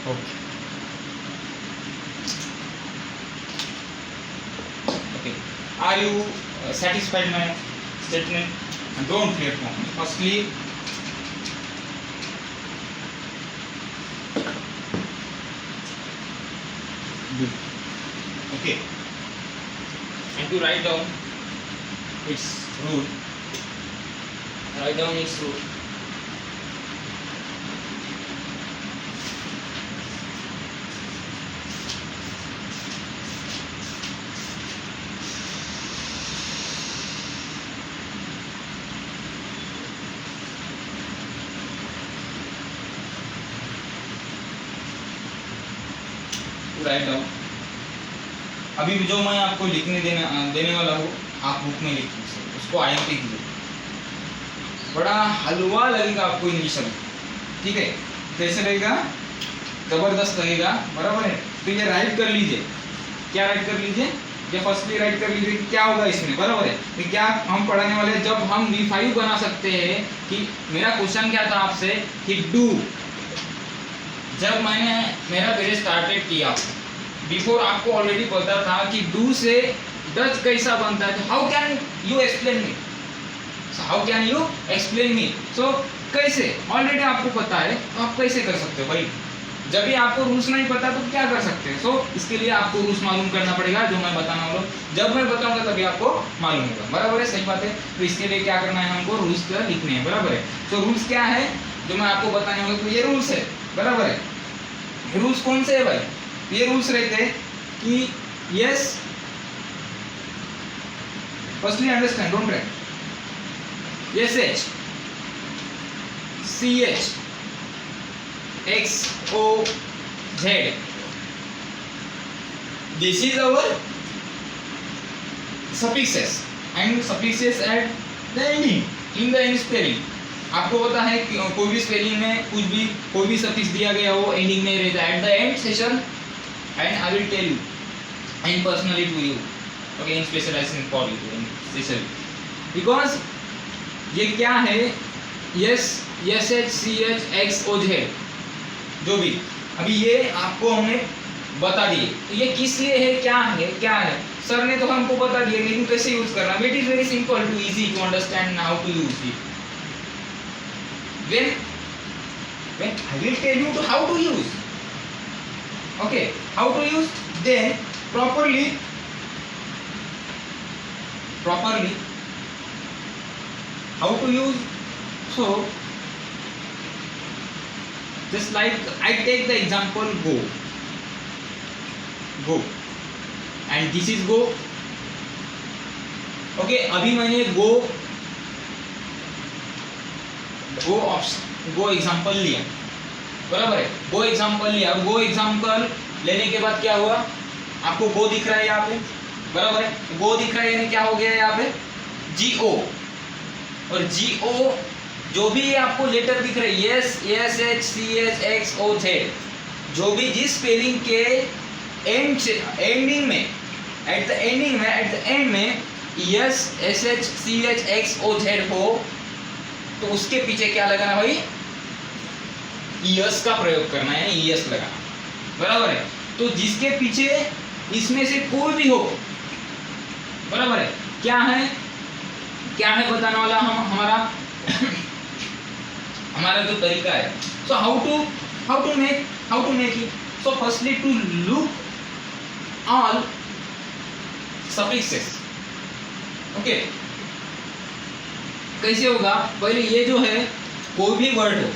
Okay okay, are you satisfied my statement? Don't clear for me. Firstly, okay, and to write down its rule. Write down its rule. Write down. अभी जो मैं आपको लिखने देने वाला हूँ आप बुक में लिखिए, उसको आईएमपी कीजिए। बड़ा हलवा लगेगा आपको इंग्लिश में, ठीक है? कैसे लगेगा? जबरदस्त लगेगा, बराबर है? तो ये राइट कर लीजिए। क्या राइट कर लीजिए? ये फर्स्टली राइट कर लीजिए कि क्या होगा इसमें, बराबर है? तो क्या हम पढ़ाने वाले, जब हम V5 बना सकते हैं कि मेरा क्वेश्चन क्या था आपसे कि डू, जब मैंने मेरा पीरियड स्टार्टेड किया बिफोर आपको ऑलरेडी पता था कि डू से डज कैसा बनता है। How can you explain me? How can you explain me? So कैसे, ऑलरेडी आपको पता है तो आप कैसे कर सकते हो भाई? जब भी आपको रूल्स नहीं पता तो क्या कर सकते हैं? सो इसके लिए आपको रूल्स मालूम करना पड़ेगा, जो मैं बताना वाला हूँ। जब मैं बताऊंगा तभी आपको मालूम होगा, बराबर है? सही बात है। तो इसके लिए क्या करना है, हमको रूल्स लिखने हैं, बराबर है? तो रूल्स क्या है जो मैं आपको बताने वाला हूँ? तो ये रूल्स है, बराबर है? रूल्स कौन से है भाई? ये रूल्स रहते हैं कि yes, firstly understand, don't write. S H C H X O Z, this is our suffixes and suffixes at the ending in the end spelling. आपको पता है कि कोई भी स्पेलिंग में कुछ भी कोई भी सफिक्स दिया गया हो एंडिंग में रहता है at the end session, and I will tell you and personally to you, okay, in specialization for you in specially, because ये क्या है, yes S H C H X O Z, जो भी अभी ये आपको हमने बता दिए। तो ये किस लिए है, क्या है, क्या है? सर ने तो हमको बता दिया, लेकिन कैसे यूज करना? It is very simple to easy to understand how to use it. when I will tell you to how to use, okay, how to use, then properly how to use. So just like I take the example go, and this is go, okay, अभी मैंने गो example लिया, बराबर है? गो example लिया। अब गो example लेने के बाद क्या हुआ, आपको गो दिख रहा है यहाँ पे, बराबर है? गो दिख रहा है यानी क्या हो गया यहाँ पे, जीओ, और जीओ जो भी आपको लेटर दिख रहे हैं, yes S H C H X O Z, जो भी जिस स्पेलिंग के एंडिंग में एट द एंड में yes S H C H X O Z हो, तो उसके पीछे क्या लगाना भाई, ईएस का प्रयोग करना है, ईएस लगाना, बराबर है? तो जिसके पीछे इसमें से कोई भी हो, बराबर है? क्या है बताने वाला हम हमारा जो तरीका है। So how to make it. So firstly to look all suffixes, okay. कैसे होगा, पहले ये जो है कोई भी वर्ड हो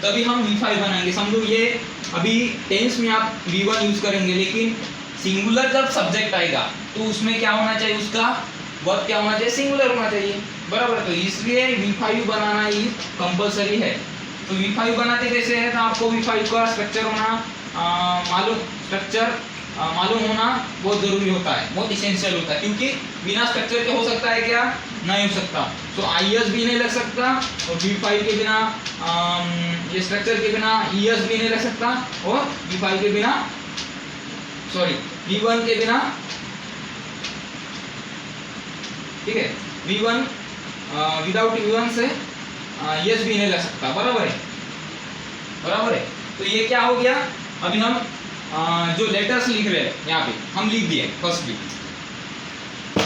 तभी हम V5 बनाएंगे। समझो ये अभी टेंस में आप V1 यूज करेंगे, लेकिन सिंगुलर जब सब्जेक्ट आएगा तो उसमें क्या होना चाहिए, उसका वर्ब क्या होना चाहिए, सिंगुलर होना चाहिए, बराबर? तो इसलिए V5 बनाना ही कंपलसरी है। तो V5 बनाते कैसे है, तो आपको V5 का स्ट्रक्चर मालूम होना बहुत जरूरी होता है, बहुत इसेंशियल होता है, क्योंकि बिना स्ट्रक्चर के हो सकता है क्या, नहीं हो सकता। तो IS भी नहीं लग सकता, और V5 के बिना ये स्ट्रक्चर के बिना ES भी नहीं लग सकता, और V5 के बिना V1 के बिना, ठीक है, V1 विदाउट V1 से ES भी नहीं लग सकता, बराबर है? तो ये क्या हो गया, अभी हम जो लेटर्स लिख रहे हैं यहाँ पे हम लिख दिए फर्स्ट भी।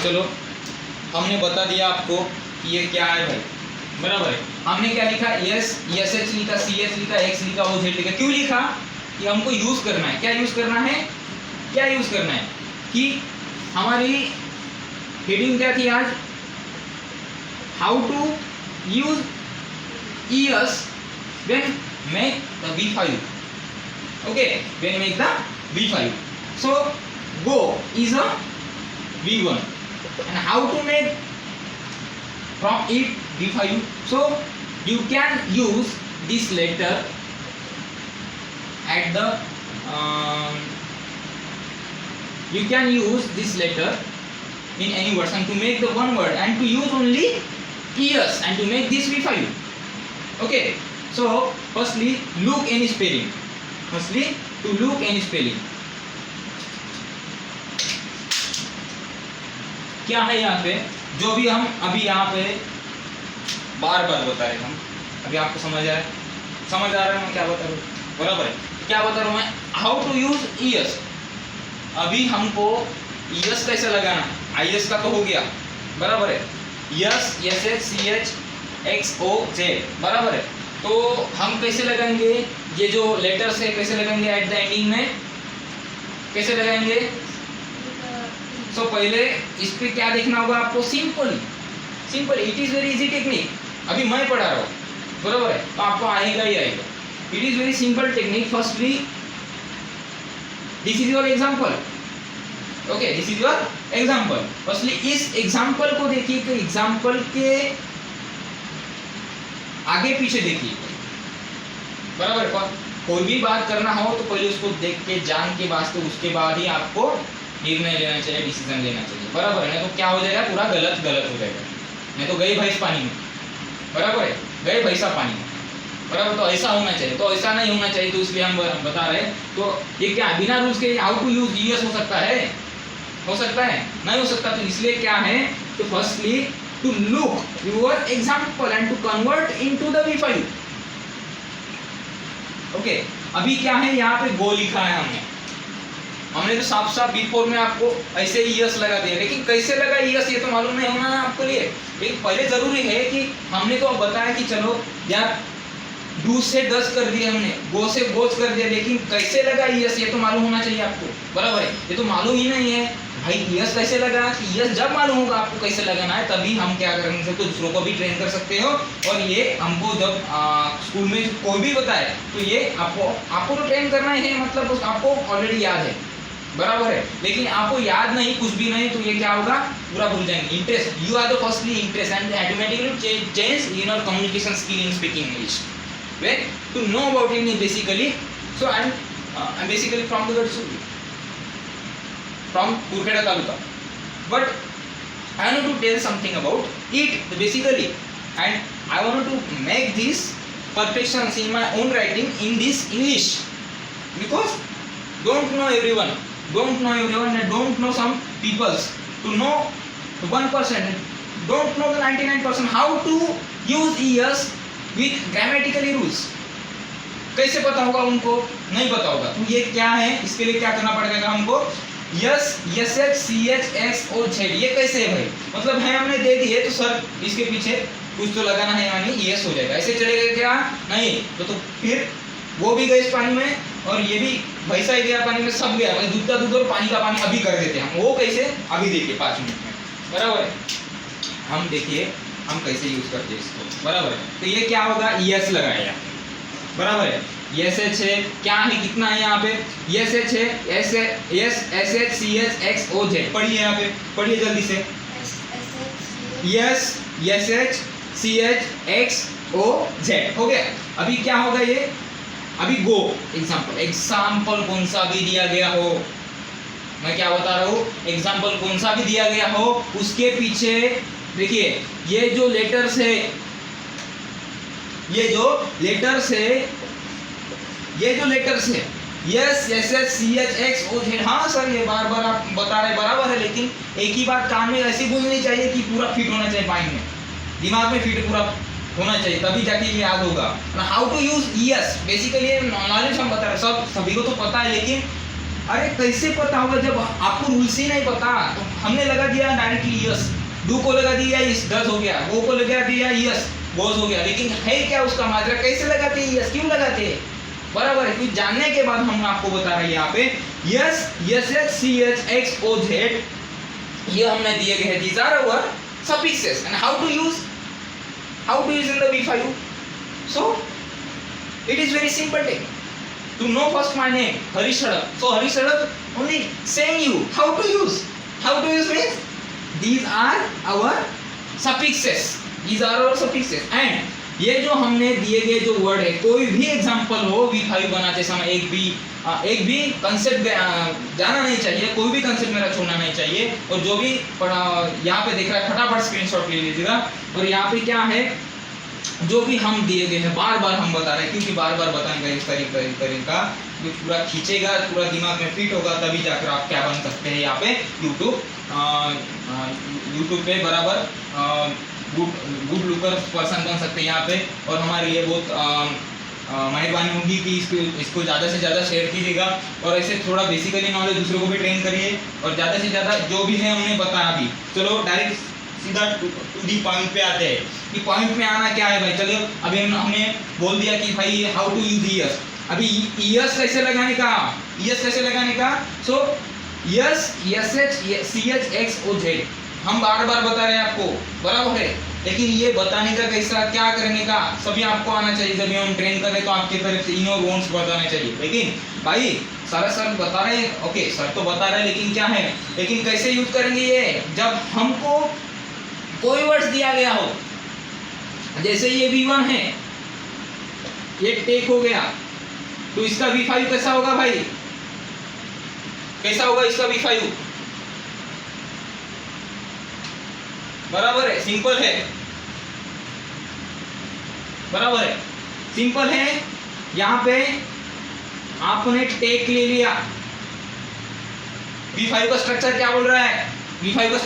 चलो हमने बता दिया आपको कि ये क्या है भाई, बराबर है। हमने क्या लिखा, एस एच लिखा, सी एच लिखा, एक्स लिखा, ओ जेड लिखा। क्यों लिखा कि हमको यूज करना है। क्या यूज करना है, क्या यूज करना है कि हमारी हेडिंग क्या थी आज, how to use ES when make the V5. Okay, when make the V5. So go is a V1 and how to make from it V5. So you can use this letter at the you can use this letter in any words and to make the one word and to use only ES and to make this V5. Okay, so firstly look any spelling. Firstly to look any spelling. क्या है यहाँ पे, जो भी हम अभी यहाँ पे बार बार बता रहे हम, अभी आपको समझ आ रहा है मैं क्या बता रहा हूँ, बराबर है। क्या बता रहा हूँ मैं, हाउ टू यूज ES। अभी हमको ES कैसे लगाना है, IS का तो हो गया, बराबर है। ES SH CH XO Z, बराबर है। तो हम कैसे लगाएंगे, ये जो लेटर्स है कैसे लगाएंगे, एट द एंडिंग में कैसे लगाएंगे। सो पहले इस पे क्या देखना होगा आपको, simple it is very easy technique. अभी मैं पढ़ा रहा हूँ, बराबर है, तो आपको आएगा ही आएगा। It is very simple technique. Firstly this is your example, okay, this is your example. Firstly इस एग्जांपल को देखिए, तो एग्जांपल के आगे पीछे देखिए, बराबर। कोई भी बात करना हो तो पहले उसको देख के जान के वास्ते उसके बाद ही आपको निर्णय लेना चाहिए, डिसीजन लेना चाहिए, बराबर है। तो क्या हो जाएगा, पूरा गलत हो जाएगा। नहीं तो गई भैंस पानी में, बराबर है, गए भैंसा पानी में, बराबर। तो ऐसा होना चाहिए, तो ऐसा नहीं होना चाहिए, तो इसलिए हम बता रहे हैं। तो ये क्या बिना रूल्स के हाउ टू यूज ES हो सकता है, नहीं हो सकता। तो इसलिए क्या है, तो firstly to look your example and to convert into the V5. Okay, अभी क्या है, यहाँ पे गो लिखा है हमने तो साफ बिफोर में आपको ऐसे ES लगा दिया, लेकिन कैसे लगा ES ये तो मालूम नहीं होना है आपको लिए। लेकिन पहले जरूरी है कि हमने तो बताया कि चलो यार डू से 10 कर दिया हमने, गो से गोच कर दिया, लेकिन कैसे लगा ES ये तो मालूम होना चाहिए आपको, बराबर है। ये तो मालूम ही नहीं है भाई ES कैसे लगा, कि ES जब मालूम होगा आपको कैसे लगाना है, तभी हम क्या करेंगे, तो दूसरों को भी ट्रेन कर सकते हो। और ये हमको जब स्कूल में कोई भी बताए तो ये आपको तो ट्रेन करना है, मतलब आपको ऑलरेडी याद है, बराबर है। लेकिन आपको याद नहीं, कुछ भी नहीं, तो ये क्या होगा, पूरा भूल जाएंगे। Interest, you are the firstly interest and automatically change in your communication skill in speaking English. When to know about English basically, so I'm basically from the Gadsuri, from Kurkheda Taluka, but I want to tell something about it basically, and I want to make this perfections in my own writing in this English, because don't know everyone and don't know some peoples, to know 1%, don't know the 99% how to use ES with grammatically rules। कैसे पता होगा उनको, नहीं पता होगा। तो ये क्या है, इसके लिए क्या करना पड़ेगा हमको, yes SH CH XO Z, ये कैसे है भाई, मतलब है हमने दे दी है, तो सर इसके पीछे कुछ तो लगाना है, यानी ES हो जाएगा। ऐसे चलेगा क्या, नहीं तो फिर वो भी गए इस पानी में और ये भी भैंसा ही गया पानी में, सब गया भाई, दूध का दूध और पानी का पानी अभी कर देते हैं हम। वो कैसे, अभी देखिए 5 मिनट में, बराबर है। हम देखिए हम कैसे यूज करते हैं इसको, बराबर है। तो ये क्या होगा, ES लगाया, बराबर है। SH है, क्या है, कितना है यहाँ पे, SH है, SH CH XO Z, पढ़िए यहाँ पे, पढ़िए जल्दी से, SH CH XO Z हो गया। अभी क्या होगा ये, अभी गो एग्जाम्पल कौन सा भी दिया गया हो, मैं क्या बता रहा हूँ, एग्जाम्पल कौन सा भी दिया गया हो, उसके पीछे देखिए ये जो लेटर्स है, ये जो लेटर्स है yes SH CH XO Z। हाँ सर ये बार बार आप बता रहे, बराबर है, लेकिन एक ही बात कान में ऐसी बोलनी चाहिए कि पूरा फिट होना चाहिए, माइंड में, दिमाग में फिट पूरा होना चाहिए, तभी जाके ये याद होगा। How to use yes, basically knowledge हम बता रहे सब सभी को तो पता है, लेकिन अरे कैसे पता होगा जब आपको रूल्स ही नहीं पता। तो हमने लगा दिया डायरेक्टली यस, डू को लगा दिया यस डज हो गया, गो को लगा दिया यस गोज हो गया, लेकिन है क्या उसका मात्रा, कैसे लगाते हैं यस, क्यों लगाते हैं, बराबर है। कुछ जानने के बाद हम आपको बता रहे हैं यहाँ पे yes, yes H C H X O Z, ये हमने दिए गए हैं, these are our suffixes and how to use in the V5. So it is very simple thing to know first my name Harish Sadak. So Harish Sadak only saying you how to use means these are our suffixes, and ये जो हमने दिए गए जो word है, कोई भी example हो V5 बनाते समय एक भी कंसेप्ट जाना नहीं चाहिए, कोई भी कंसेप्ट मेरा छोड़ना नहीं चाहिए। और जो भी यहाँ पे देख रहा है फटाफट स्क्रीनशॉट ले लीजिएगा। और यहाँ पे क्या है, जो भी हम दिए गए हैं बार बार हम बता रहे हैं, क्योंकि बार बार बताने का एक तरीका जो पूरा खींचेगा, पूरा दिमाग में फिट होगा, तभी जाकर आप क्या बन सकते हैं यहाँ पे यूट्यूब पे बराबर गुड लुकर पर्सन बन सकते हैं यहाँ पे। और हमारे लिए बहुत मेहरबानी होगी कि इसको ज़्यादा से ज़्यादा शेयर कीजिएगा, और ऐसे थोड़ा बेसिकली नॉलेज दूसरों को भी ट्रेन करिए, और ज़्यादा से ज़्यादा जो भी है हमने बताया अभी। चलो डायरेक्ट सीधा टू दी पॉइंट पे आते हैं कि पॉइंट में आना क्या है भाई। चलो अभी हमने बोल दिया कि भाई हाउ टू यूज यस। अभी यस कैसे लगाने का, so yes yes H C H X O Z हम बार बार बता रहे हैं आपको, बराबर है, लेकिन ये बताने का कैसा, क्या करने का सभी आपको आना चाहिए। जब हम ट्रेन कर रहे तो आपकी तरफ से इनो वोन्स बताना चाहिए। लेकिन भाई सर बता रहे हैं, ओके सर तो बता रहे हैं, लेकिन क्या है, लेकिन कैसे यूज करेंगे ये, जब हमको कोई वर्ड्स दिया गया हो, जैसे ये V1 है, ये टेक हो गया, तो इसका V5 कैसा होगा भाई, कैसा होगा इसका V5, बराबर है, सिंपल है, बराबर है, सिंपल है। यहां पे आपने टेक ले लिया, V5 का स्ट्रक्चर क्या बोल रहा है, V5 plus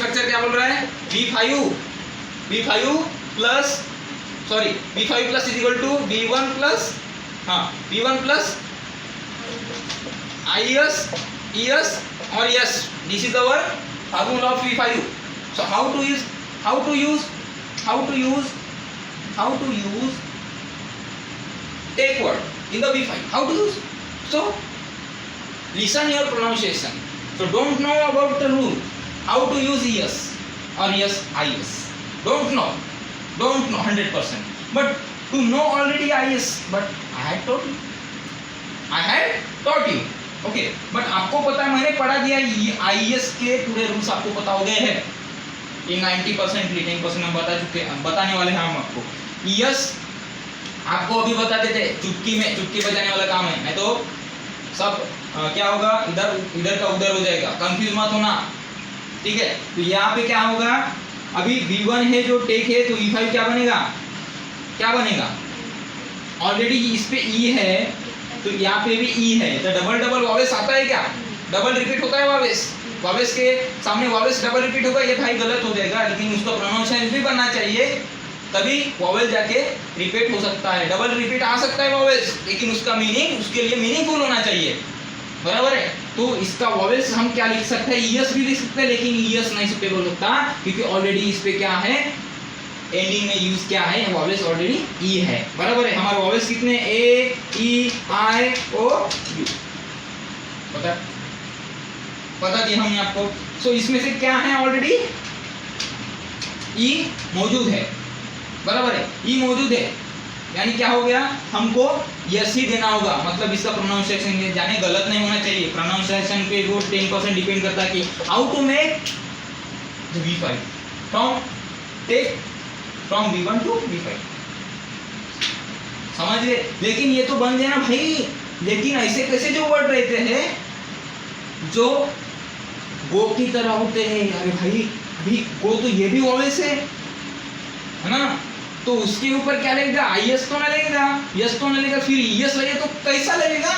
is equal to V1 plus IS ES और yes, this is our formula of V5. So how to use take word in the V5, how to use. So listen your pronunciation. So don't know about the rule how to use ES or yes IS, don't know 100%, but to know already IS, but I had taught you, okay, but आपको पता है, मैंने पढ़ा दिया IS के पूरे rules आपको पता हो गए हैं, ये 90% 10% हम बताने वाले हैं हम आपको। ES आपको अभी बता देते, चुटकी बजाने वाला काम है, नहीं तो सब क्या होगा, इधर का उधर हो जाएगा, कंफ्यूज मत होना, ठीक है। तो यहाँ पे क्या होगा, अभी V1 है जो टेक है, तो E5 क्या बनेगा, ऑलरेडी इस पे E है, तो यहाँ पे भी E है, तो डबल वॉवेस आता है क्या, डबल रिपीट होता है वॉवेस के सामने वॉवेस डबल रिपीट होगा, ये भाई गलत हो जाएगा, लेकिन उसका प्रोनाउंसिएशन भी बनना चाहिए, तभी वॉवेल जाके रिपीट हो सकता है। डबल रिपीट आ सकता है वॉवेल्स, लेकिन उसका मीनिंग उसके लिए मीनिंगफुल होना चाहिए, बराबर है। तो इसका वॉवेल्स हम क्या लिख सकते हैं, ईएस भी लिख सकते हैं, लेकिन ईएस नहीं सुटेबल होता, क्योंकि ऑलरेडी इस पे क्या है, एंडिंग में यूज क्या है, वॉवेल्स ऑलरेडी ई है, बराबर है। हमारे वॉवेल्स कितने, ए ई आई ओ यू, पता दिया हमने आपको। सो इसमें से क्या है, ऑलरेडी ई मौजूद है, बराबर है, ई मौजूद है, यानी क्या हो गया, हमको यस ही देना होगा, मतलब इसका प्रोनाउंसिएशन जाने गलत नहीं होना चाहिए। प्रोनाउंसिएशन पे वो 10% डिपेंड करता है कि how to make V5 from V1 to V5, समझ गए। लेकिन ये तो बन गया ना भाई, लेकिन ऐसे कैसे जो वर्ड रहते हैं जो गो की तरह होते हैं, अरे भाई अभी गो तो ये भी वॉवेल्स है ना, तो उसके ऊपर क्या लगेगा, IS तो ना लगेगा, यस तो ना लगेगा, फिर ES लगे तो कैसा लगेगा,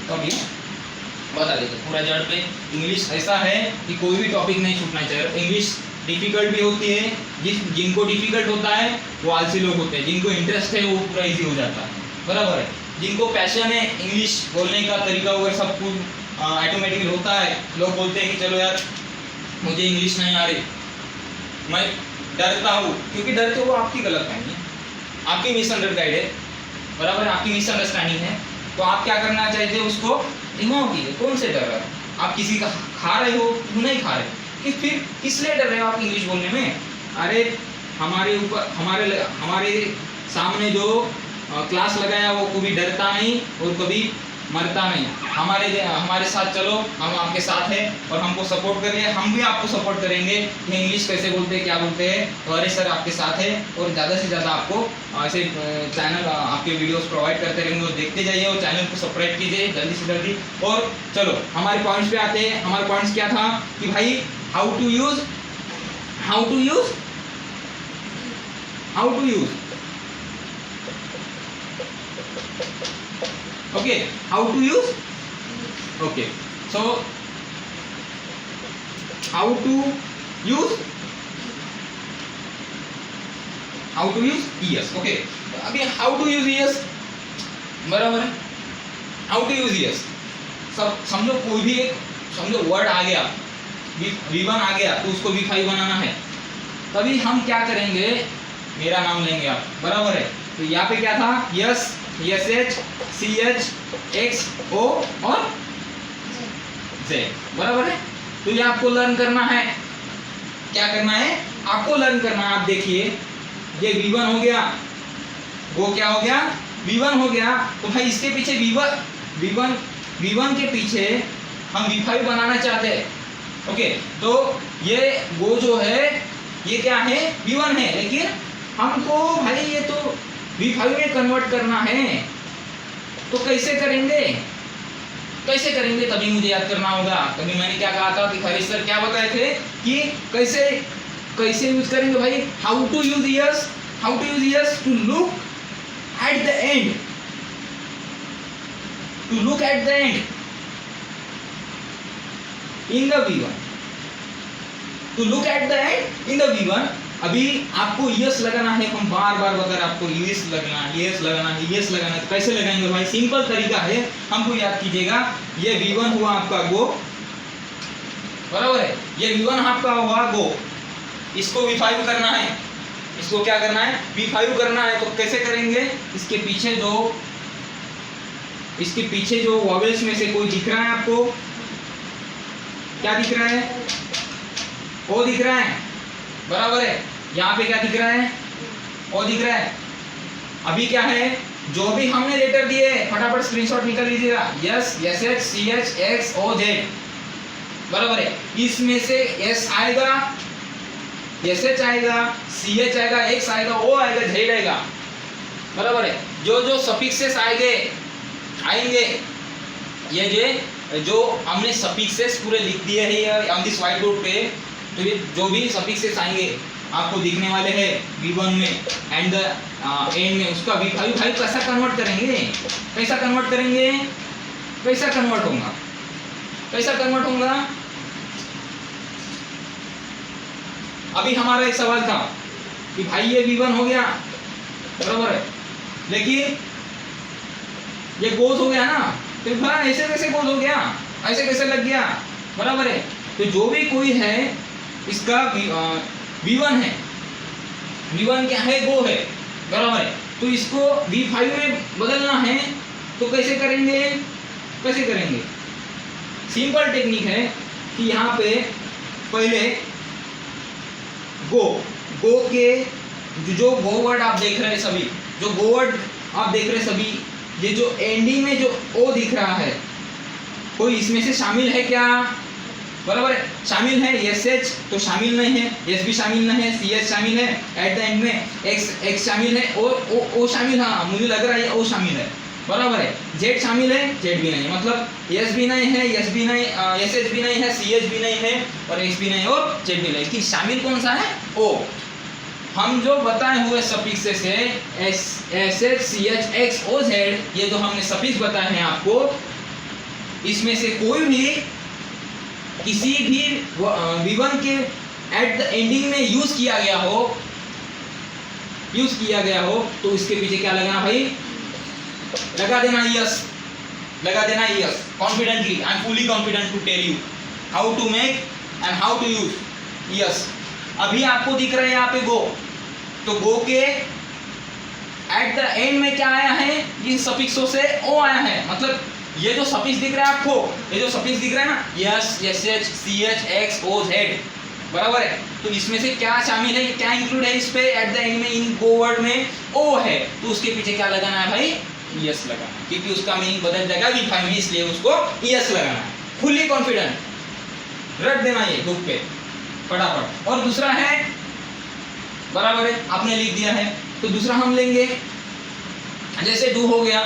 तो अभी बता देते पूरा जड़ पे। इंग्लिश ऐसा है कि कोई भी टॉपिक नहीं छूटना चाहिए, इंग्लिश डिफिकल्ट भी होती है, जिनको डिफिकल्ट होता है वो आलसी लोग होते हैं, जिनको इंटरेस्ट है वो पूरा इजी हो जाता है, बराबर है। जिनको पैशन है इंग्लिश बोलने का तरीका वगैरह सब कुछ ऑटोमेटिकली होता है, लोग बोलते हैं कि चलो यार मुझे इंग्लिश नहीं आ रही, मैं डरता हूँ, क्योंकि डरते हो आपकी गलतफहमी है, आपकी मिसअंडरस्टैंडिंग है, बराबर है, आपकी मिसअंडरस्टैंडिंग है। तो आप क्या करना चाहिए, उसको रिमूव कीजिए। कौन से डर रहे हो आप, किसी का खा रहे हो क्यों नहीं खा रहे, कि फिर किस लिए डर रहे हो आप इंग्लिश बोलने में। अरे हमारे ऊपर हमारे सामने जो क्लास लगाया वो कभी डरता नहीं और कभी मरता नहीं। हमारे साथ चलो, हम आपके साथ हैं और हमको सपोर्ट करिए, हम भी आपको सपोर्ट करेंगे कि इंग्लिश कैसे बोलते हैं, क्या बोलते हैं। तो अरे सर आपके साथ है और ज़्यादा से ज़्यादा आपको ऐसे चैनल आपके वीडियोस प्रोवाइड करते रहेंगे, और देखते जाइए और चैनल को सब्सक्राइब कीजिए जल्दी से जल्दी। और चलो हमारे पॉइंट्स पे आते हैं। हमारे पॉइंट्स क्या था कि भाई how to use okay, how to use, okay, so how to use yes, okay, अभी how to use yes बराबर है, how to use yes। सब समझो, कोई भी एक समझो वर्ड आ गया, V1 आ गया तो उसको V5 बनाना है, तभी हम क्या करेंगे, मेरा नाम लेंगे आप, बराबर है। तो यहाँ पे क्या था, yes, SH, CH, X, O और Z, बराबर है। तो ये आपको लर्न करना है, क्या करना है, आपको लर्न करना है। आप देखिए ये V1 हो गया, वो क्या हो गया, V1 हो गया। तो भाई इसके पीछे V1 के पीछे हम V5 बनाना चाहते हैं, ओके। तो ये वो जो है ये क्या है, V1 है, लेकिन हमको भाई ये तो V5 में कन्वर्ट करना है। तो कैसे करेंगे, तभी मुझे याद करना होगा। तभी मैंने क्या कहा था कि हरीश सर क्या बताए थे कि कैसे यूज करेंगे भाई, how to use yes to look at the end, in the V1, to look at the end in the V1। अभी आपको यस लगाना है, हम बार बार बता रहे आपको यस लगाना है। तो कैसे लगाएंगे भाई, सिंपल तरीका है, हमको याद कीजिएगा। ये V1 हुआ आपका गो, बराबर है, ये V1 आपका हुआ गो, इसको V5 करना है, इसको क्या करना है, V5 करना है। तो कैसे करेंगे, इसके पीछे जो वॉवेल्स में से कोई दिख रहा है आपको, क्या दिख रहा है, ओ दिख रहा है, बराबर है। यहाँ पे क्या दिख रहा है, ओ दिख रहा है। अभी क्या है, जो भी हमने लेटर दिए फटाफट स्क्रीनशॉट निकाल लीजिएगा, yes, SH, CH, X, O, Z, बराबर है। इसमें से S आएगा, SH आएगा, CH आएगा, X आएगा, O आएगा, Z आएगा, बराबर है। जो सफिक्सेस आएंगे, ये जो हमने सफिक्सेस पूरे लिख दिए हैं ऑन दिस व्हाइट बोर्ड पे। तो ये जो भी सफिक्सेस आएंगे आपको दिखने वाले हैं V1 में एंड एंड में, उसका V5 कैसा कन्वर्ट करेंगे, कैसा कन्वर्ट होगा। अभी हमारा एक सवाल था कि भाई ये V1 हो गया, बराबर है, लेकिन ये गोज हो गया ना, तो भाई ऐसे कैसे गोज हो गया, ऐसे कैसे लग गया, बराबर है। तो जो भी कोई है इसका V1 है, V1 क्या है, गो है, बराबर है। तो इसको V5 में बदलना है, तो कैसे करेंगे, सिंपल टेक्निक है कि यहाँ पे पहले गो के जो गो वर्ड आप देख रहे हैं सभी, ये जो एंडिंग में जो ओ दिख रहा है, कोई इसमें से शामिल है क्या, बराबर है, शामिल है। SH तो शामिल नहीं है, S भी शामिल नहीं है, CH शामिल है, एट द एंड में X शामिल है, O शामिल, हाँ मुझे लग रहा है O शामिल है, बराबर है। Z शामिल है, Z भी नहीं है, मतलब S भी नहीं है, SH भी नहीं है, CH भी नहीं है और X भी नहीं है और Z भी नहीं, कि शामिल कौन सा है, O। हम जो बताए हुए सफिक्सेस है SH, CH, X, O, Z, ये जो हमने सफिक्स बताए हैं आपको, इसमें से कोई भी किसी भी V1 के एट द एंडिंग में यूज किया गया हो तो इसके पीछे क्या लगाना भाई, लगा देना yes, confidently. I am fully confident to tell you how to make and how to use yes. अभी आपको दिख रहा है यहाँ पे गो, तो गो के एट द एंड में क्या आया है, इन सफिक्सों से ओ आया है। मतलब ये जो सफिक्स दिख रहा है आपको, ये जो सफिक्स दिख रहा है ना, yes, S H, C H, X, O, Z, बराबर है। तो इसमें से क्या शामिल है, क्या इंक्लूड है इस पे, एट द एंड में इन गो वर्ड में ओ है, तो उसके पीछे क्या लगाना है भाई, यस लगाना है, क्योंकि उसका मीनिंग बदल जाएगा V5 में, इसलिए उसको यस लगाना है। फुली कॉन्फिडेंट रख देना ये बुक पे फटाफट। और दूसरा है, बराबर है, आपने लिख दिया है, तो दूसरा हम लेंगे, जैसे डू हो गया,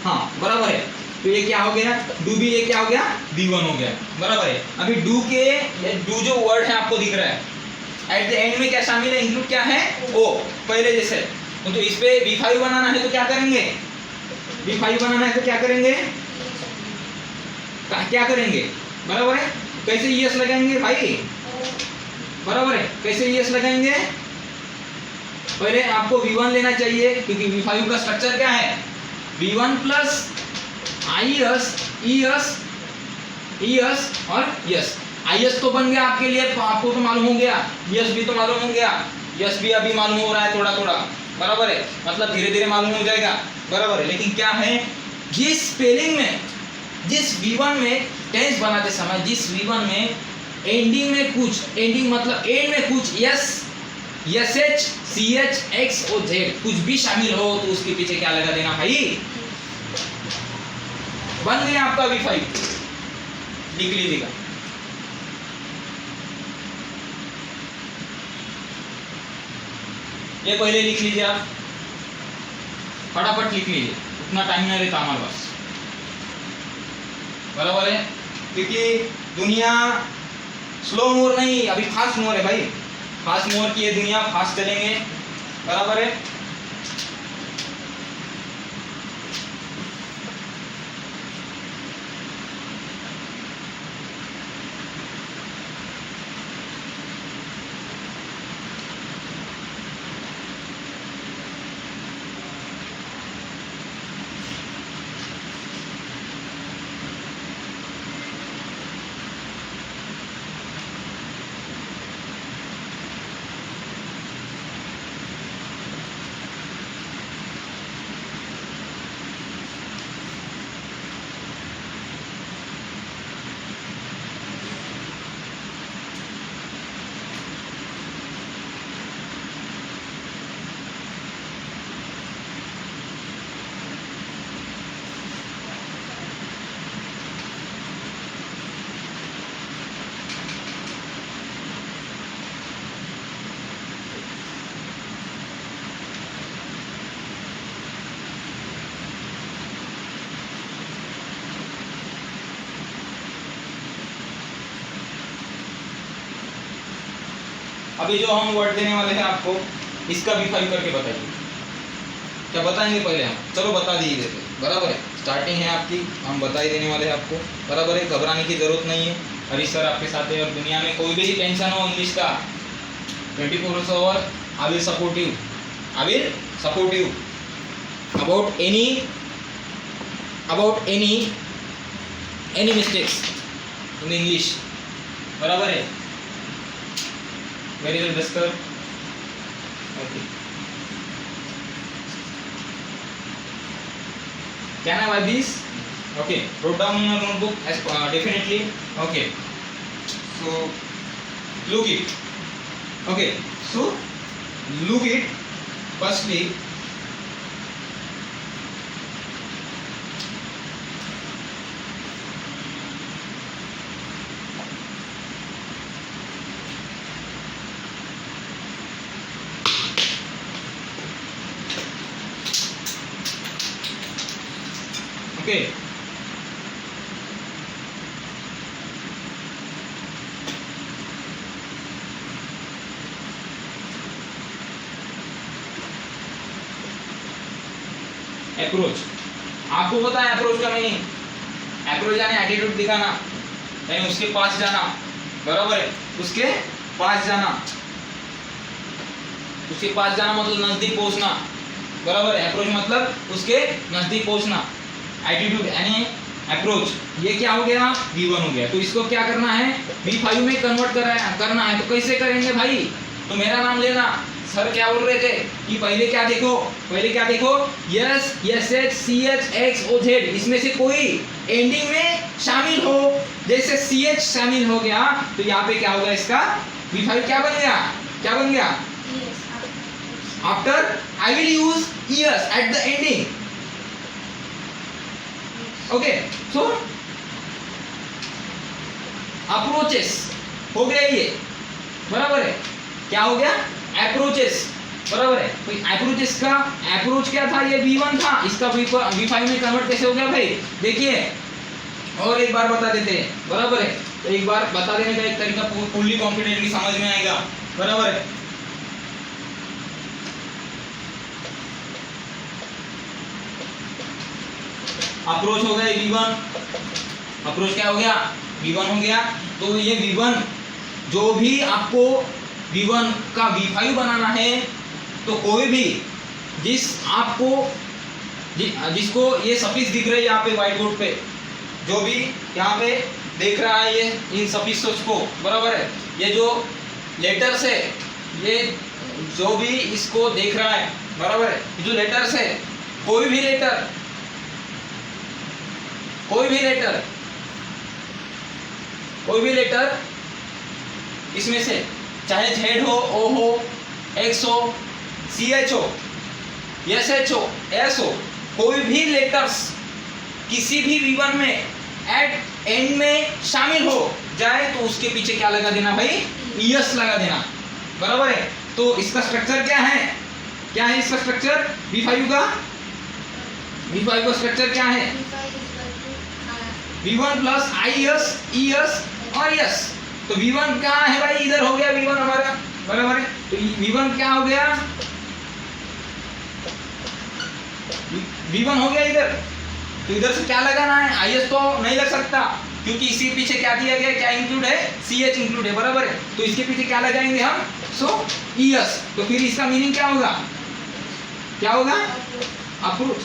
हाँ बराबर है, तो ये क्या हो गया, डू भी, ये क्या हो गया, B1 हो गया, बराबर है। अभी डू जो वर्ड है आपको दिख रहा है, एट द एंड में क्या शामिल है, इंक्लूड क्या है, ओ, पहले जैसे। तो इस पे V5 बनाना है तो क्या करेंगे, V5 बनाना है तो क्या करेंगे, बराबर है। कैसे यस लगाएंगे भाई, बराबर है, कैसे यस लगाएंगे, पहले आपको V1 लेना चाहिए, क्योंकि V5 का स्ट्रक्चर क्या है, V1 प्लस ES और यस। IS तो बन गया आपके लिए, आपको तो मालूम हो गया, यस भी तो मालूम हो गया, यस भी अभी मालूम हो रहा है थोड़ा थोड़ा, बराबर है, मतलब धीरे धीरे मालूम हो जाएगा, बराबर है। लेकिन क्या है, जिस स्पेलिंग में, जिस V1 में टेंस बनाते समय, जिस V1 में एंडिंग में कुछ, एंडिंग मतलब एंड में कुछ यस, SH, CH, X और Z कुछ भी शामिल हो, तो उसके पीछे क्या लगा देना भाई, बन गया आपका V5, लिख लीजिएगा। ये पहले लिख लीजिए, आप फटाफट लिख लीजिए, उतना टाइम नहीं रहता हमारे पास, बराबर है, क्योंकि दुनिया स्लो मोर नहीं, अभी फास्ट मोर है भाई, फास्ट मोर की ये दुनिया, फास्ट चलेंगे, बराबर है। अभी जो हम वर्ड देने वाले हैं आपको, इसका V5 करके बताइए, क्या बताएंगे पहले हम, चलो बता दीजिए, बराबर है, स्टार्टिंग है आपकी, हम बता ही देने वाले हैं आपको, बराबर है, घबराने की जरूरत नहीं है, हरीश सर आपके साथ है। और दुनिया में कोई भी टेंशन हो इंग्लिश का, 24/7 I will support you about any mistakes in English, बराबर है, very well Bhaskar, okay, can I write this, okay, wrote down in your notebook as definitely, okay, so look it, okay, so look it, firstly okay, approach, आपको पता है approach का meaning, approach यानी attitude दिखाना, यानी उसके पास जाना, बराबर है, उसके पास जाना, उसके पास जाना मतलब नजदीक पहुंचना, बराबर है। अप्रोच मतलब उसके नजदीक पहुंचना, एटीट्यूड यानी अप्रोच, ये क्या हो गया, V1 हो गया। तो इसको क्या करना है, V5 में कन्वर्ट करना है। तो कैसे करेंगे भाई, तो मेरा नाम लेना। सर क्या बोल रहे थे कि पहले क्या देखो, yes, SH, CH, X, OZ, इसमें से कोई एंडिंग में शामिल हो। जैसे CH शामिल हो गया तो यहाँ पे क्या होगा, इसका V5 क्या बन गया, after I will use ES eight the ending. Okay, so approaches हो गया ये, बराबर है। क्या हो गया, अप्रोचेस, बराबर है। तो अप्रोचेस का अप्रोच क्या था, ये V1 था, इसका V5 में कन्वर्ट कैसे हो गया भाई, देखिए और एक बार बता देते हैं, बराबर है। तो एक बार बता देने का एक तरीका फुल्ली कॉन्फिडेंटली समझ में आएगा, बराबर है। अप्रोच हो गया V1, अप्रोच क्या हो गया, V1 हो गया। तो ये V1 जो भी आपको V1 का V5 बनाना है, तो कोई भी जिसको ये सफिक्स दिख रहे हैं यहाँ पे व्हाइट बोर्ड पे, जो भी यहाँ पे देख रहा है ये इन सफिक्सों को, बराबर है। ये जो लेटर्स है, ये जो भी इसको देख रहा है, बराबर है, ये जो लेटर्स है, कोई भी लेटर इसमें से, चाहे Z हो, O हो, X हो, CH हो, SH हो, S हो, कोई भी लेटर्स किसी भी V1 में एट एंड में शामिल हो जाए तो उसके पीछे क्या लगा देना भाई, ES लगा देना, बराबर है। तो इसका स्ट्रक्चर क्या है इसका स्ट्रक्चर V5 का स्ट्रक्चर क्या है, V1 प्लस IS, ES और S। तो V1 कहाँ है भाई, इधर हो गया V1 हमारा, बराबर है। तो V1 क्या हो गया, V1 हो गया इधर। तो इधर से क्या लगाना है, IS तो नहीं लग सकता क्योंकि इसी पीछे क्या दिया गया, क्या इंक्लूड है, CH इंक्लूड है, बराबर है। तो इसके पीछे क्या लगाएंगे हम, ES। तो फिर इसका मीनिंग क्या होगा, अप्रोच,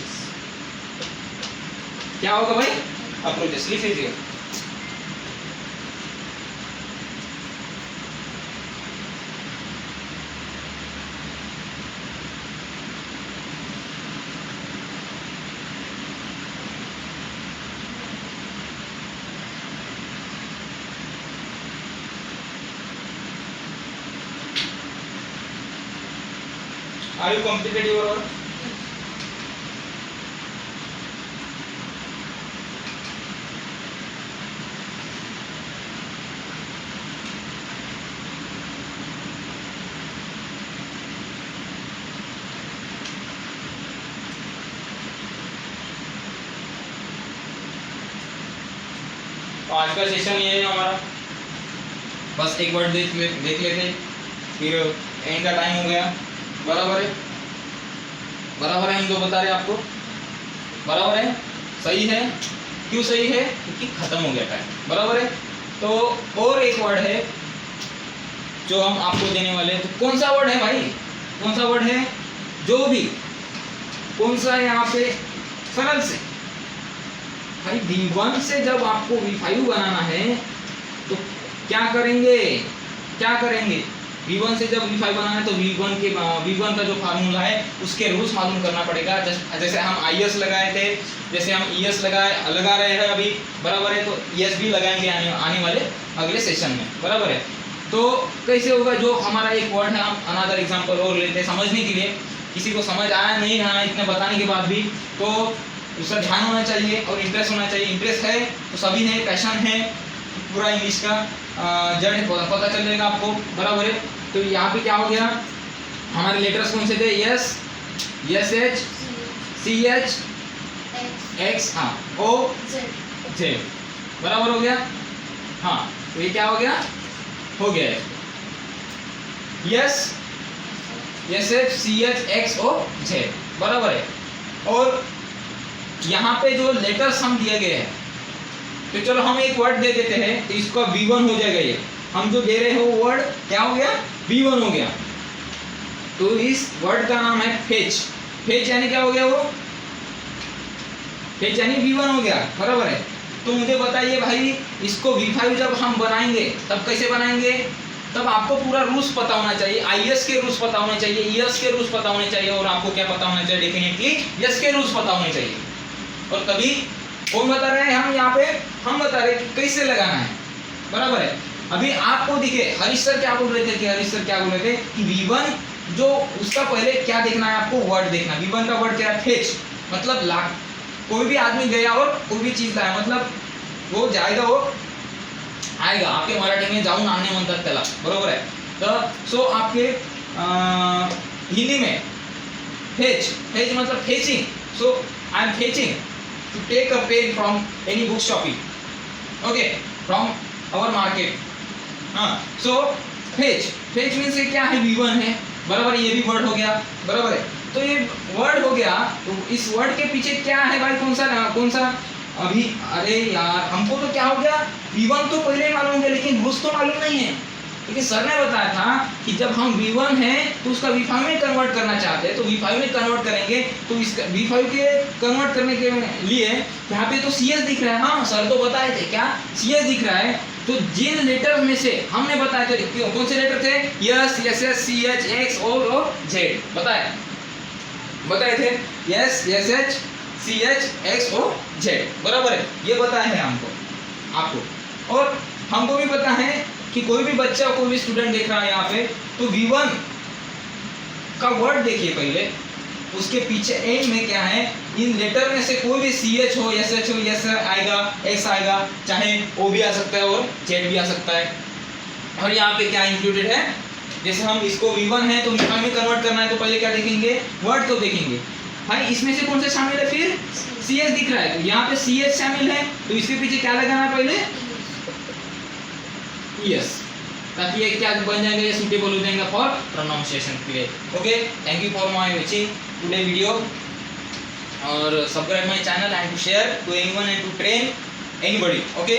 क्या होगा भाई, अप्रोचेस। लिख लीजिए, are you completed your work? तो आज का सेशन ये है हमारा, बस एक वर्ड देख लेते, फिर एंड का टाइम हो गया, बराबर है। हम जो बता रहे हैं आपको, बराबर है, सही है। क्यों सही है, क्योंकि खत्म हो गया टाइम, बराबर है। तो और एक वर्ड है जो हम आपको देने वाले हैं। तो कौन सा वर्ड है भाई, कौन सा वर्ड है, जो भी कौन सा है यहाँ पे, सरल से भाई, V1 से जब आपको V5 बनाना है तो क्या करेंगे, V1 से जब V5 बनाना है तो V1 का जो फार्मूला है उसके रूल्स मालूम करना पड़ेगा। जैसे हम IS लगाए थे, जैसे हम ES लगा रहे हैं अभी, बराबर है। तो ES भी लगाएंगे आने वाले अगले सेशन में, बराबर है। तो कैसे होगा, जो हमारा एक वर्ड है, हम अनदर एग्जांपल और लेते हैं समझने के लिए। किसी को समझ आया नहीं आया इतने बताने के बाद भी, तो उसका ध्यान होना चाहिए और इंटरेस्ट होना चाहिए। इंटरेस्ट है तो सभी है, पैशन है, पूरा इंग्लिश का जड़ पता चल जाएगा आपको, बराबर है। तो यहाँ पे क्या हो गया, हमारे लेटर्स कौन से थे, S, SH, CH, X, हाँ, O, Z, बराबर हो गया। हाँ, तो ये क्या हो गया है, S, SH, CH, X, O, Z, बराबर है। और यहाँ पे जो लेटर्स हम दिए गए हैं, तो चलो हम एक वर्ड दे देते हैं, तो इसका V1 हो जाएगा ये, हम जो दे रहे हो वर्ड क्या हो गया, V1 हो गया। तो इस वर्ड का नाम है फेच। फेच यानी क्या हो गया, वो फेच यानी V1 हो गया, बराबर है। तो मुझे बताइए भाई, इसको V5 जब हम बनाएंगे तब कैसे बनाएंगे, तब आपको पूरा रूल्स पता होना चाहिए, IS के रूल्स पता होने चाहिए, ES के रूल्स पता होने चाहिए, और आपको क्या पता होना चाहिए, डेफिनेटली यस के रूल्स पता होने चाहिए। और तभी कौन बता रहे हैं, हम यहाँ पे हम बता रहे हैं कि कैसे लगाना है, बराबर है। अभी आपको दिखे हरीश सर क्या बोल रहे थे, कि V1 जो उसका पहले क्या देखना है, आपको वर्ड देखना। V1 का वर्ड क्या है, फेच, मतलब ला। कोई भी आदमी गया और कोई भी चीज लाया, मतलब वो जाएगा, वो आएगा। आपके मराठी में जाऊन आणणे म्हणतात त्याला, बरोबर है। तो सो आपके हिंदी में फेच, फेच मतलब fetching. So I am fetching to take a pen from any book shopping, okay, from our market. हाँ, सो फेच, फेच मीन्स क्या है, V1 है, बराबर। ये भी वर्ड हो गया, बराबर है। तो ये वर्ड हो गया, तो इस वर्ड के पीछे क्या है भाई, कौन सा अभी, अरे यार हमको तो क्या हो गया, V1 तो पहले ही मालूम हो गया, लेकिन रूल्स तो मालूम नहीं है। लेकिन सर ने बताया था कि जब हम V1 है तो उसका V5 में कन्वर्ट करना चाहते हैं, तो V5 में कन्वर्ट करेंगे, तो इसका V5 के कन्वर्ट करने के लिए यहाँ पे तो CS दिख रहा है। हाँ सर तो बताए थे, क्या CS दिख रहा है। तो जिन लेटर में से हमने बताया थे, कौन से लेटर थे, यस, SS, CH, X और Z बताए थे, यस, SH, CH, X और Z, बराबर है। ये बताया है हमको, आपको, और हमको भी पता है कि कोई भी बच्चा, कोई भी स्टूडेंट देख रहा है यहाँ पे, तो V1 का वर्ड देखिए पहले, उसके पीछे एंड में क्या है, इन लेटर में से कोई भी CH हो, SH हो, S आएगा, X आएगा, चाहे O भी आ सकता है और Z भी आ सकता है। और यहाँ पे क्या इंक्लूडेड है, जैसे हम इसको V1 है तो V5 में कन्वर्ट करना है, तो पहले क्या देखेंगे, वर्ड को देखेंगे। भाई इसमें से कौन सा शामिल है, फिर CS दिख रहा है, तो यहाँ पे CH शामिल है, तो इसके पीछे क्या लगाना है, पहले ES, ताकि ये क्या बन जाएंगे, सूटेबल हो जाएंगे फॉर प्रोनाउंसिएशन के लिए। Okay, thank you for my watching today video, और subscribe my channel and to share to anyone and to train anybody. Okay.